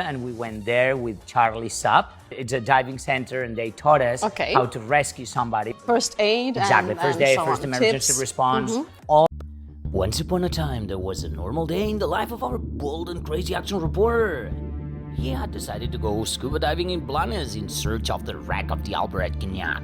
And we went there with Charlie Sup. It's a diving center, and they taught us how to rescue somebody. First aid. Exactly, first aid, so first emergency response. Once upon a time, there was a normal day in the life of our bold and crazy action reporter. He had decided to go scuba diving in Blanes in search of the wreck of the Albert Cognac.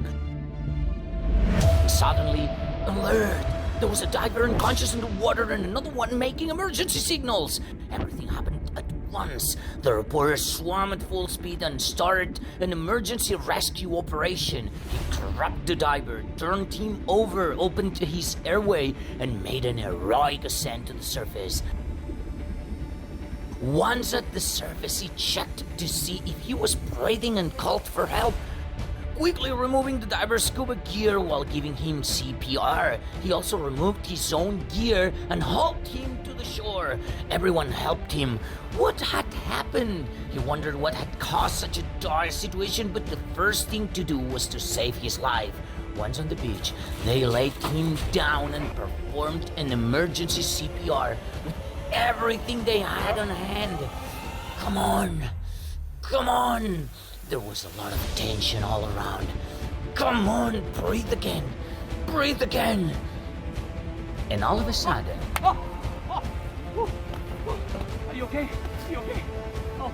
Suddenly, alert! There was a diver unconscious in the water and another one making emergency signals. Everything happened at once. The reporter swam at full speed and started an emergency rescue operation. He grabbed the diver, turned him over, opened his airway, and made an heroic ascent to the surface. Once at the surface, he checked to see if he was breathing and called for help. Quickly removing the diver's scuba gear while giving him CPR. He also removed his own gear and hauled him to the shore. Everyone helped him. What had happened? He wondered what had caused such a dire situation, but the first thing to do was to save his life. Once on the beach, they laid him down and performed an emergency CPR with everything they had on hand. Come on! Come on! There was a lot of tension all around. Come on, breathe again. Breathe again. And all of a sudden... Are you okay? Are you okay? Oh.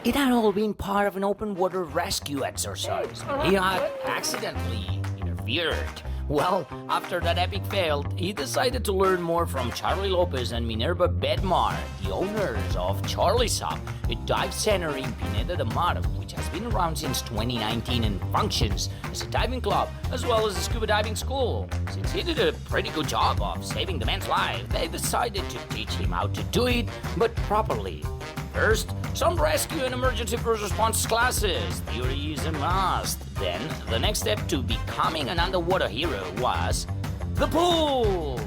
It had all been part of an open water rescue exercise. He had accidentally interfered. Well, after that epic fail, he decided to learn more from Charlie Lopez and Minerva Bedmar, the owners of Charlie Sup, a dive center in Pineda de Mar, which has been around since 2019 and functions as a diving club as well as a scuba diving school. Since he did a pretty good job of saving the man's life, they decided to teach him how to do it, but properly. First, some rescue and emergency first response classes. Theory is a must. Then, the next step to becoming an underwater hero was the pool.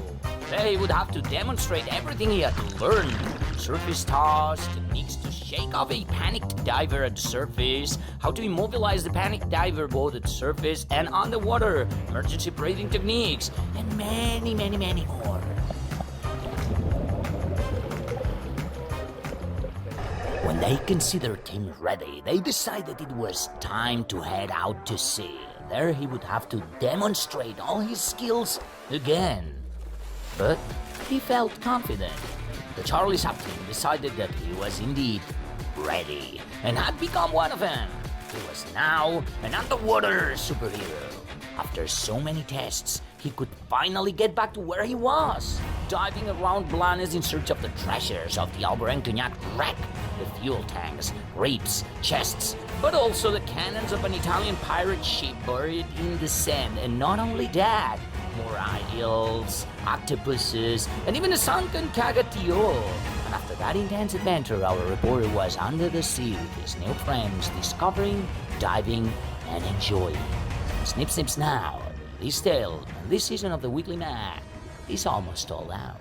They would have to demonstrate everything he had learned. Surface toss, techniques to shake off a panicked diver at the surface, how to immobilize the panicked diver both at the surface and underwater, emergency breathing techniques, and many, many, many more. When they considered him ready, they decided it was time to head out to sea. There he would have to demonstrate all his skills again. But he felt confident. The Charlie Sup team decided that he was indeed ready and had become one of them. He was now an underwater superhero. After so many tests, he could finally get back to where he was, diving around Blanes in search of the treasures of the Albert Cognac wreck, the fuel tanks, reefs, chests, but also the cannons of an Italian pirate ship buried in the sand. And not only that, more eels, octopuses, and even a sunken Cagatio. And after that intense adventure, our reporter was under the sea with his new friends, discovering, diving, and enjoying. Snip, snip, now. This tale and this season of the Weeklymag is almost all out.